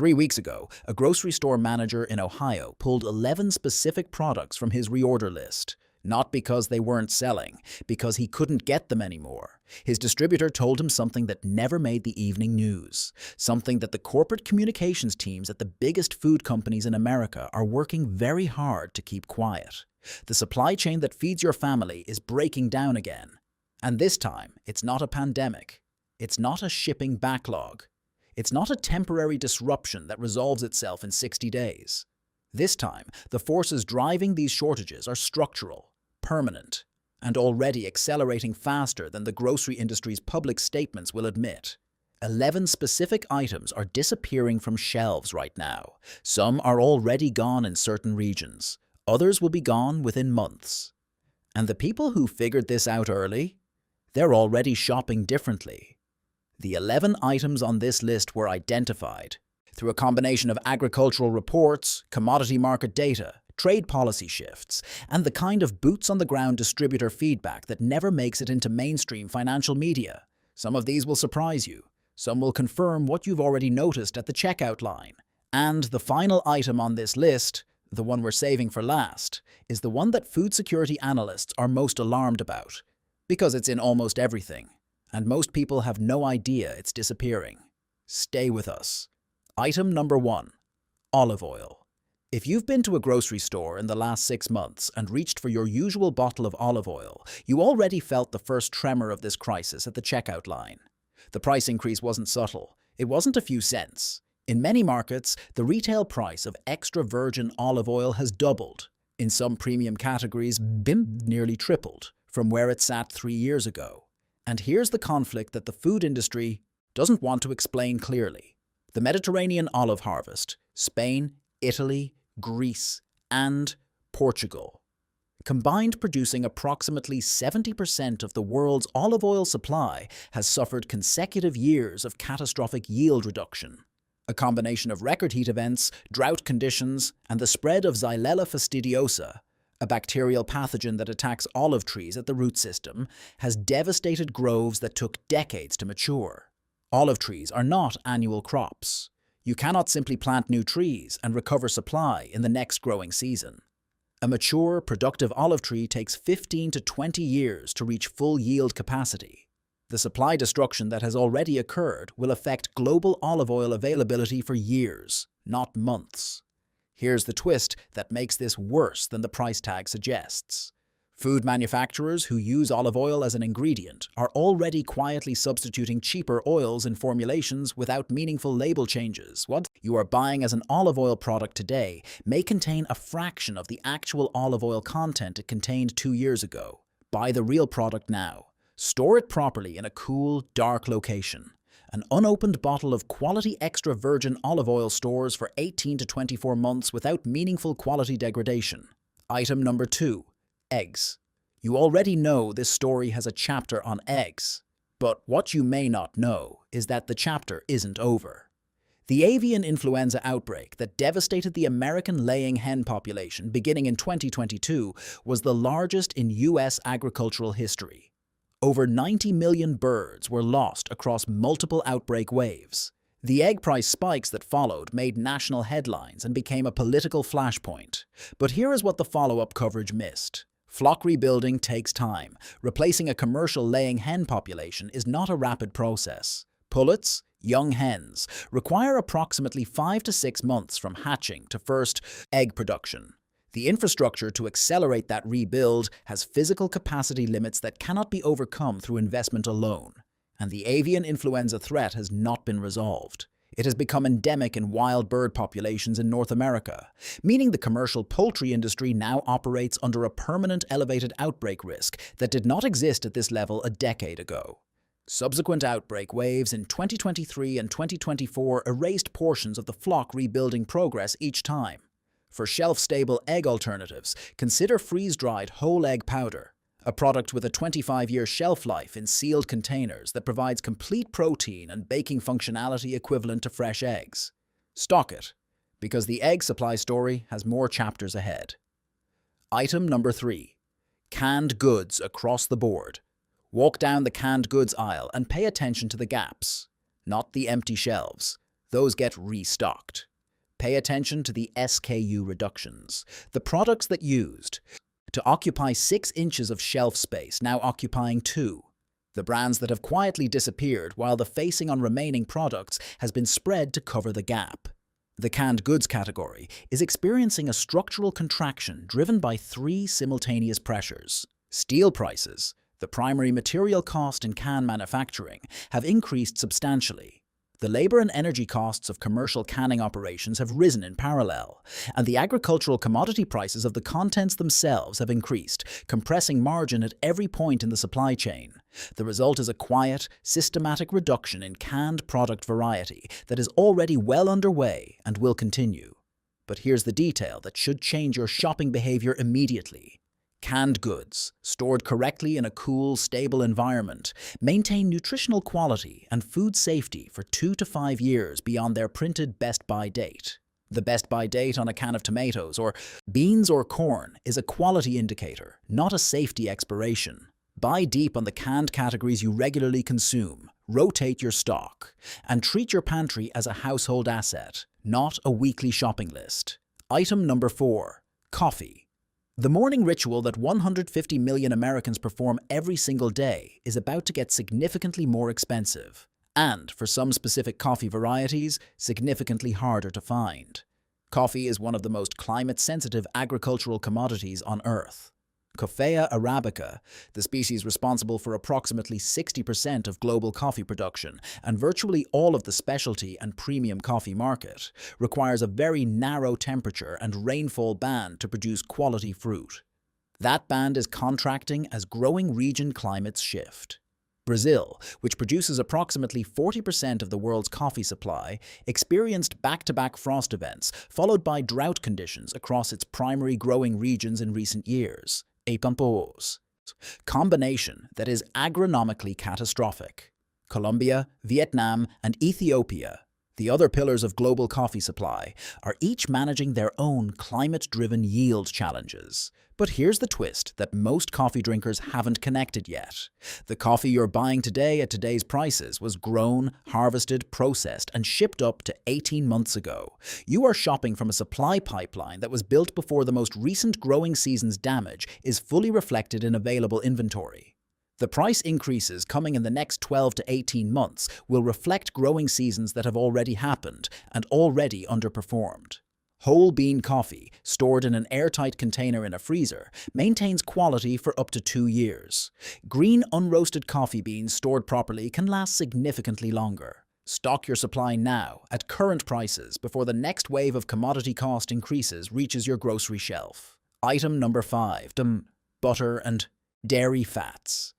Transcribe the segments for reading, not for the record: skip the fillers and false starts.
3 weeks ago, a grocery store manager in Ohio pulled 11 specific products from his reorder list. Not because they weren't selling, because he couldn't get them anymore. His distributor told him something that never made the evening news, something that the corporate communications teams at the biggest food companies in America are working very hard to keep quiet. The supply chain that feeds your family is breaking down again. And this time, it's not a pandemic. It's not a shipping backlog. It's not a temporary disruption that resolves itself in 60 days. This time, the forces driving these shortages are structural, permanent, and already accelerating faster than the grocery industry's public statements will admit. 11 specific items are disappearing from shelves right now. Some are already gone in certain regions. Others will be gone within months. And the people who figured this out early? They're already shopping differently. The 11 items on this list were identified through a combination of agricultural reports, commodity market data, trade policy shifts, and the kind of boots-on-the-ground distributor feedback that never makes it into mainstream financial media. Some of these will surprise you. Some will confirm what you've already noticed at the checkout line. And the final item on this list, the one we're saving for last, is the one that food security analysts are most alarmed about, because it's in almost everything, and most people have no idea it's disappearing. Stay with us. Item number 1. Olive oil. If you've been to a grocery store in the last 6 months and reached for your usual bottle of olive oil, you already felt the first tremor of this crisis at the checkout line. The price increase wasn't subtle. It wasn't a few cents. In many markets, the retail price of extra virgin olive oil has doubled. In some premium categories, nearly tripled from where it sat 3 years ago. And here's the conflict that the food industry doesn't want to explain clearly. The Mediterranean olive harvest, Spain, Italy, Greece, and Portugal, combined producing approximately 70% of the world's olive oil supply, has suffered consecutive years of catastrophic yield reduction. A combination of record heat events, drought conditions, and the spread of Xylella fastidiosa, a bacterial pathogen that attacks olive trees at the root system, has devastated groves that took decades to mature. Olive trees are not annual crops. You cannot simply plant new trees and recover supply in the next growing season. A mature, productive olive tree takes 15 to 20 years to reach full yield capacity. The supply destruction that has already occurred will affect global olive oil availability for years, not months. Here's the twist that makes this worse than the price tag suggests. Food manufacturers who use olive oil as an ingredient are already quietly substituting cheaper oils in formulations without meaningful label changes. What you are buying as an olive oil product today may contain a fraction of the actual olive oil content it contained 2 years ago. Buy the real product now. Store it properly in a cool, dark location. An unopened bottle of quality extra virgin olive oil stores for 18 to 24 months without meaningful quality degradation. Item number 2. Eggs. You already know this story has a chapter on eggs, but what you may not know is that the chapter isn't over. The avian influenza outbreak that devastated the American laying hen population beginning in 2022 was the largest in U.S. agricultural history. Over 90 million birds were lost across multiple outbreak waves. The egg price spikes that followed made national headlines and became a political flashpoint. But here is what the follow-up coverage missed. Flock rebuilding takes time. Replacing a commercial laying hen population is not a rapid process. Pullets, young hens, require approximately 5 to 6 months from hatching to first egg production. The infrastructure to accelerate that rebuild has physical capacity limits that cannot be overcome through investment alone. And the avian influenza threat has not been resolved. It has become endemic in wild bird populations in North America, meaning the commercial poultry industry now operates under a permanent elevated outbreak risk that did not exist at this level a decade ago. Subsequent outbreak waves in 2023 and 2024 erased portions of the flock rebuilding progress each time. For shelf-stable egg alternatives, consider freeze-dried whole egg powder, a product with a 25-year shelf life in sealed containers that provides complete protein and baking functionality equivalent to fresh eggs. Stock it, because the egg supply story has more chapters ahead. Item number 3. Canned goods across the board. Walk down the canned goods aisle and pay attention to the gaps, not the empty shelves. those get restocked. Pay attention to the SKU reductions. The products that used to occupy 6 inches of shelf space now occupying 2. The brands that have quietly disappeared while the facing on remaining products has been spread to cover the gap. The canned goods category is experiencing a structural contraction driven by 3 simultaneous pressures. Steel prices, the primary material cost in can manufacturing, have increased substantially. The labor and energy costs of commercial canning operations have risen in parallel, and the agricultural commodity prices of the contents themselves have increased, compressing margin at every point in the supply chain. The result is a quiet, systematic reduction in canned product variety that is already well underway and will continue. But here's the detail that should change your shopping behavior immediately. Canned goods, stored correctly in a cool, stable environment, maintain nutritional quality and food safety for 2 to 5 years beyond their printed best-by date. The best-by date on a can of tomatoes or beans or corn is a quality indicator, not a safety expiration. Buy deep on the canned categories you regularly consume, rotate your stock, and treat your pantry as a household asset, not a weekly shopping list. Item number 4. Coffee. The morning ritual that 150 million Americans perform every single day is about to get significantly more expensive, and for some specific coffee varieties, significantly harder to find. Coffee is one of the most climate-sensitive agricultural commodities on Earth. Coffea arabica, the species responsible for approximately 60% of global coffee production and virtually all of the specialty and premium coffee market, requires a very narrow temperature and rainfall band to produce quality fruit. That band is contracting as growing region climates shift. Brazil, which produces approximately 40% of the world's coffee supply, experienced back-to-back frost events followed by drought conditions across its primary growing regions in recent years. A combination that is agronomically catastrophic. Colombia, Vietnam, and Ethiopia, the other pillars of global coffee supply, are each managing their own climate-driven yield challenges. But here's the twist that most coffee drinkers haven't connected yet. The coffee you're buying today at today's prices was grown, harvested, processed, and shipped up to 18 months ago. You are shopping from a supply pipeline that was built before the most recent growing season's damage is fully reflected in available inventory. The price increases coming in the next 12 to 18 months will reflect growing seasons that have already happened and already underperformed. Whole bean coffee, stored in an airtight container in a freezer, maintains quality for up to 2 years. Green unroasted coffee beans stored properly can last significantly longer. Stock your supply now at current prices before the next wave of commodity cost increases reaches your grocery shelf. Item number 5. Butter and dairy fats.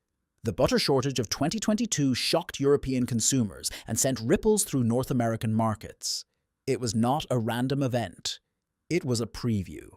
The butter shortage of 2022 shocked European consumers and sent ripples through North American markets. It was not a random event. It was a preview.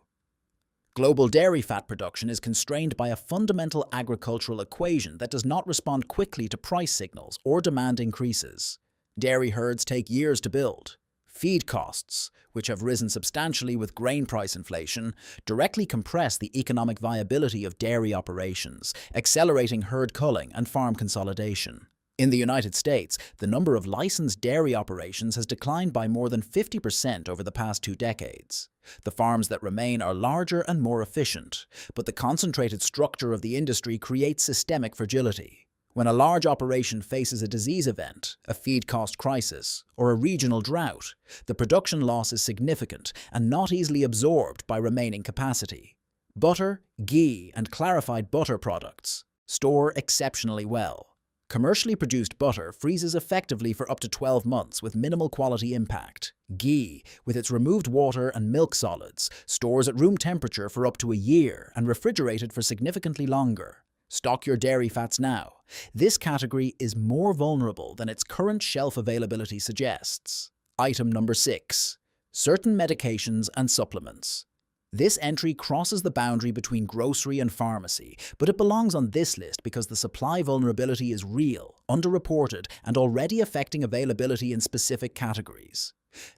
Global dairy fat production is constrained by a fundamental agricultural equation that does not respond quickly to price signals or demand increases. Dairy herds take years to build. Feed costs, which have risen substantially with grain price inflation, directly compress the economic viability of dairy operations, accelerating herd culling and farm consolidation. In the United States, the number of licensed dairy operations has declined by more than 50% over the past 2 decades. The farms that remain are larger and more efficient, but the concentrated structure of the industry creates systemic fragility. When a large operation faces a disease event, a feed cost crisis, or a regional drought, the production loss is significant and not easily absorbed by remaining capacity. Butter, ghee, and clarified butter products store exceptionally well. Commercially produced butter freezes effectively for up to 12 months with minimal quality impact. Ghee, with its removed water and milk solids, stores at room temperature for up to a year and refrigerated for significantly longer. Stock your dairy fats now. This category is more vulnerable than its current shelf availability suggests. Item number 6. Certain medications and supplements. This entry crosses the boundary between grocery and pharmacy, but it belongs on this list because the supply vulnerability is real, underreported, and already affecting availability in specific categories.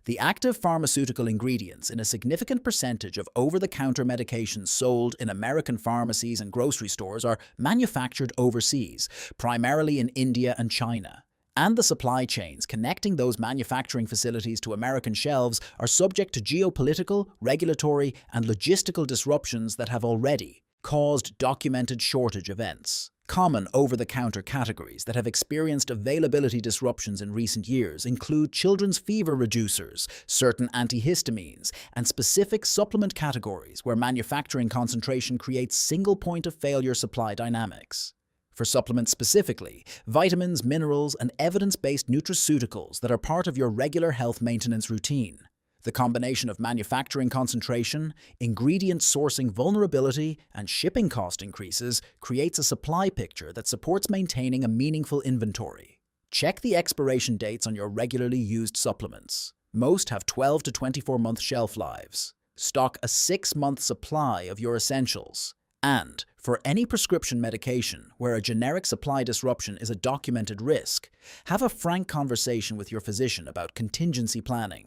The active pharmaceutical ingredients in a significant percentage of over-the-counter medications sold in American pharmacies and grocery stores are manufactured overseas, primarily in India and China. And the supply chains connecting those manufacturing facilities to American shelves are subject to geopolitical, regulatory, and logistical disruptions that have already caused documented shortage events. Common over-the-counter categories that have experienced availability disruptions in recent years include children's fever reducers, certain antihistamines, and specific supplement categories where manufacturing concentration creates single point of failure supply dynamics. For supplements specifically, vitamins, minerals, and evidence-based nutraceuticals that are part of your regular health maintenance routine. The combination of manufacturing concentration, ingredient sourcing vulnerability, and shipping cost increases creates a supply picture that supports maintaining a meaningful inventory. Check the expiration dates on your regularly used supplements. Most have 12 to 24-month shelf lives. Stock a 6-month supply of your essentials. And, for any prescription medication where a generic supply disruption is a documented risk, have a frank conversation with your physician about contingency planning.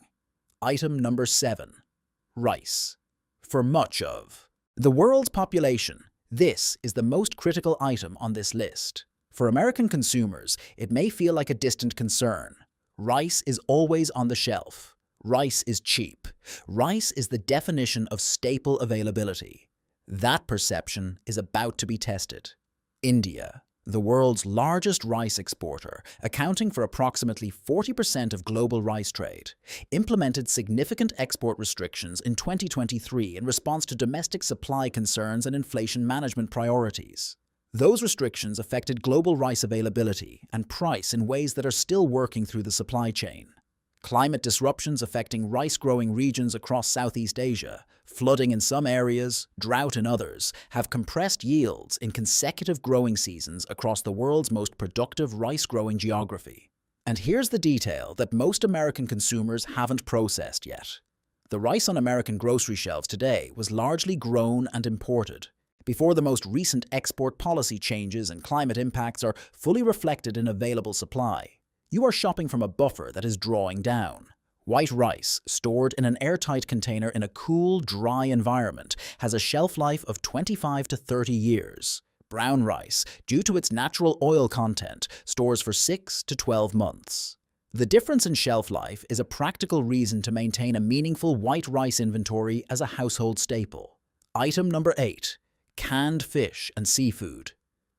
Item number 7. Rice. For much of the world's population, this is the most critical item on this list. For American consumers, it may feel like a distant concern. Rice is always on the shelf. Rice is cheap. Rice is the definition of staple availability. That perception is about to be tested. India, the world's largest rice exporter, accounting for approximately 40% of global rice trade, implemented significant export restrictions in 2023 in response to domestic supply concerns and inflation management priorities. Those restrictions affected global rice availability and price in ways that are still working through the supply chain. Climate disruptions affecting rice-growing regions across Southeast Asia, flooding in some areas, drought in others, have compressed yields in consecutive growing seasons across the world's most productive rice-growing geography. And here's the detail that most American consumers haven't processed yet. The rice on American grocery shelves today was largely grown and imported, before the most recent export policy changes and climate impacts are fully reflected in available supply. You are shopping from a buffer that is drawing down. White rice, stored in an airtight container in a cool, dry environment, has a shelf life of 25 to 30 years. Brown rice, due to its natural oil content, stores for 6 to 12 months. The difference in shelf life is a practical reason to maintain a meaningful white rice inventory as a household staple. Item number 8. Canned fish and seafood.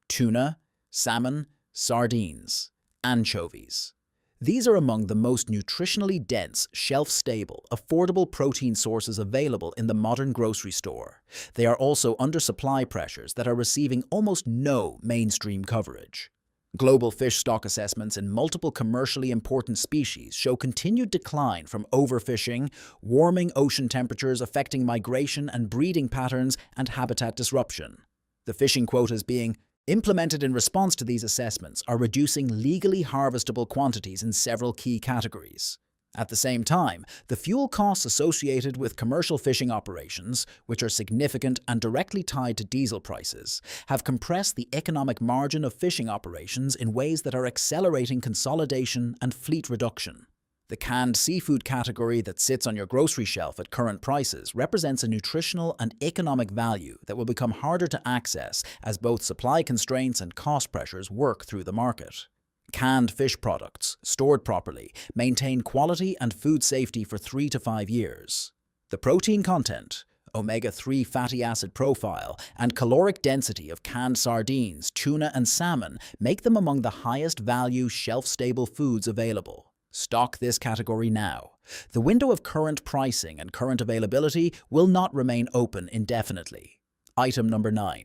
Tuna, salmon, sardines, anchovies. These are among the most nutritionally dense, shelf-stable, affordable protein sources available in the modern grocery store. They are also under supply pressures that are receiving almost no mainstream coverage. Global fish stock assessments in multiple commercially important species show continued decline from overfishing, warming ocean temperatures affecting migration and breeding patterns, and habitat disruption. The fishing quotas being implemented in response to these assessments are reducing legally harvestable quantities in several key categories. At the same time, the fuel costs associated with commercial fishing operations, which are significant and directly tied to diesel prices, have compressed the economic margin of fishing operations in ways that are accelerating consolidation and fleet reduction. The canned seafood category that sits on your grocery shelf at current prices represents a nutritional and economic value that will become harder to access as both supply constraints and cost pressures work through the market. Canned fish products, stored properly, maintain quality and food safety for 3 to 5 years. The protein content, omega-3 fatty acid profile, and caloric density of canned sardines, tuna, and salmon make them among the highest value shelf-stable foods available. Stock this category now. The window of current pricing and current availability will not remain open indefinitely. Item number 9.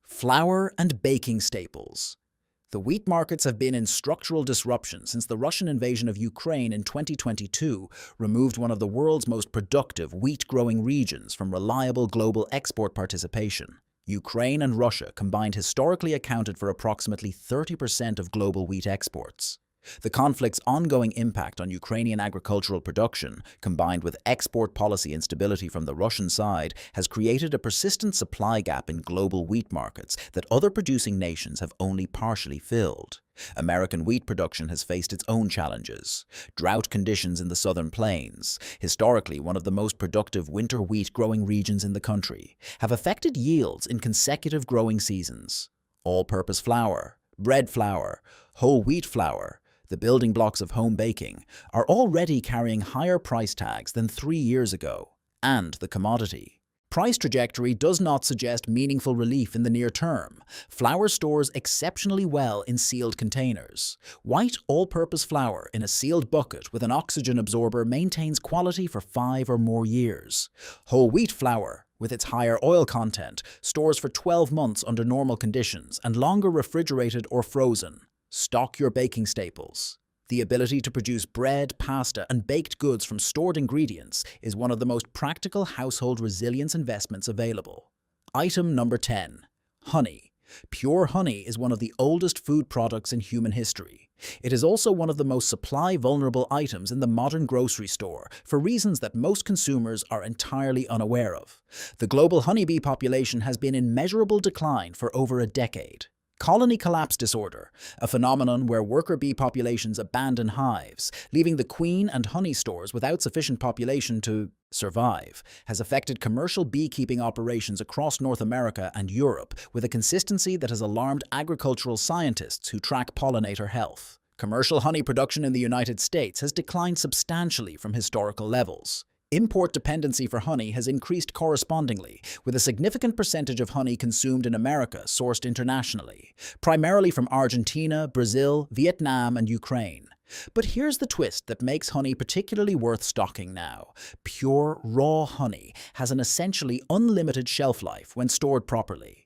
Flour and baking staples. The wheat markets have been in structural disruption since the Russian invasion of Ukraine in 2022 removed one of the world's most productive wheat-growing regions from reliable global export participation. Ukraine and Russia combined historically accounted for approximately 30% of global wheat exports. The conflict's ongoing impact on Ukrainian agricultural production, combined with export policy instability from the Russian side, has created a persistent supply gap in global wheat markets that other producing nations have only partially filled. American wheat production has faced its own challenges. Drought conditions in the southern plains, historically one of the most productive winter wheat growing regions in the country, have affected yields in consecutive growing seasons. All-purpose flour, bread flour, whole wheat flour, the building blocks of home baking, are already carrying higher price tags than 3 years ago, and the commodity. Price trajectory does not suggest meaningful relief in the near term. Flour stores exceptionally well in sealed containers. White all-purpose flour in a sealed bucket with an oxygen absorber maintains quality for 5 or more years. Whole wheat flour, with its higher oil content, stores for 12 months under normal conditions and longer refrigerated or frozen. Stock your baking staples. The ability to produce bread, pasta, and baked goods from stored ingredients is one of the most practical household resilience investments available. Item number 10. Honey. Pure honey is one of the oldest food products in human history. It is also one of the most supply-vulnerable items in the modern grocery store for reasons that most consumers are entirely unaware of. The global honeybee population has been in measurable decline for over a decade. Colony collapse disorder, a phenomenon where worker bee populations abandon hives, leaving the queen and honey stores without sufficient population to survive, has affected commercial beekeeping operations across North America and Europe with a consistency that has alarmed agricultural scientists who track pollinator health. Commercial honey production in the United States has declined substantially from historical levels. Import dependency for honey has increased correspondingly, with a significant percentage of honey consumed in America sourced internationally, primarily from Argentina, Brazil, Vietnam, and Ukraine. But here's the twist that makes honey particularly worth stocking now. Pure, raw honey has an essentially unlimited shelf life when stored properly.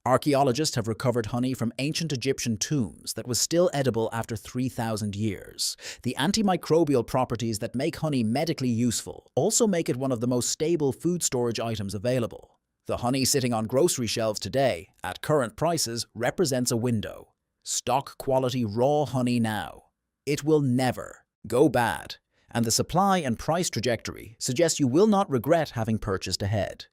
Archaeologists have recovered honey from ancient Egyptian tombs that was still edible after 3,000 years. The antimicrobial properties that make honey medically useful also make it one of the most stable food storage items available. The honey sitting on grocery shelves today, at current prices, represents a window. Stock quality raw honey now. It will never go bad, and the supply and price trajectory suggests you will not regret having purchased ahead.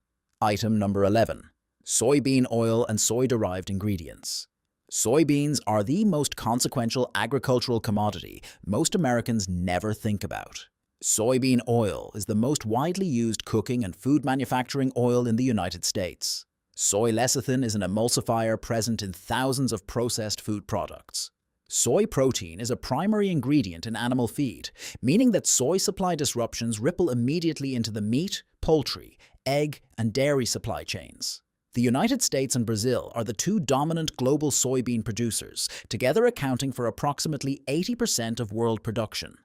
Item number 11. Soybean oil and soy-derived ingredients. Soybeans are the most consequential agricultural commodity most Americans never think about. Soybean oil is the most widely used cooking and food manufacturing oil in the United States. Soy lecithin is an emulsifier present in thousands of processed food products. Soy protein is a primary ingredient in animal feed, meaning that soy supply disruptions ripple immediately into the meat, poultry, egg, and dairy supply chains. The United States and Brazil are the two dominant global soybean producers, together accounting for approximately 80% of world production.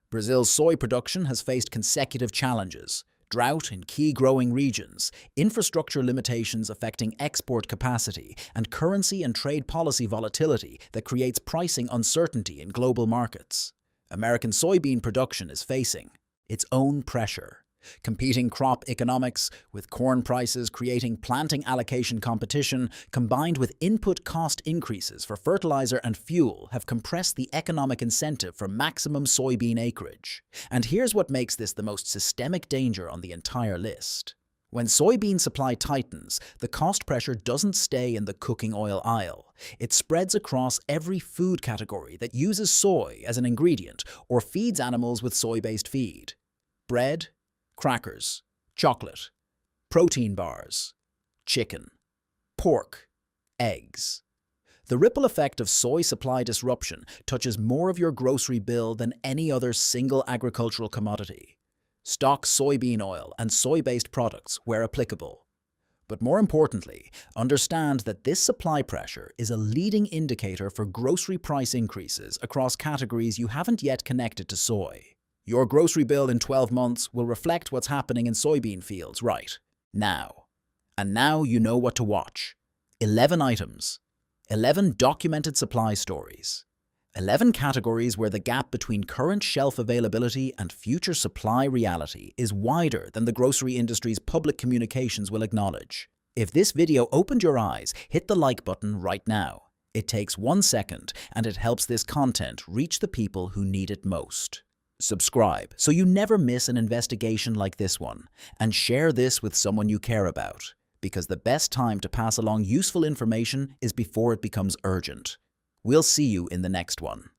Brazil's soy production has faced consecutive challenges: drought in key growing regions, infrastructure limitations affecting export capacity, and currency and trade policy volatility that creates pricing uncertainty in global markets. American soybean production is facing its own pressure. Competing crop economics, with corn prices creating planting allocation competition, combined with input cost increases for fertilizer and fuel, have compressed the economic incentive for maximum soybean acreage. And here's what makes this the most systemic danger on the entire list. When soybean supply tightens, the cost pressure doesn't stay in the cooking oil aisle. It spreads across every food category that uses soy as an ingredient or feeds animals with soy-based feed. Bread, crackers, chocolate, protein bars, chicken, pork, eggs. The ripple effect of soy supply disruption touches more of your grocery bill than any other single agricultural commodity. Stock soybean oil and soy-based products where applicable. But more importantly, understand that this supply pressure is a leading indicator for grocery price increases across categories you haven't yet connected to soy. Your grocery bill in 12 months will reflect what's happening in soybean fields right now. And now you know what to watch. 11 items. 11 documented supply stories. 11 categories where the gap between current shelf availability and future supply reality is wider than the grocery industry's public communications will acknowledge. If this video opened your eyes, hit the like button right now. It takes 1 second, and it helps this content reach the people who need it most. Subscribe so you never miss an investigation like this one, and share this with someone you care about, because the best time to pass along useful information is before it becomes urgent. We'll see you in the next one.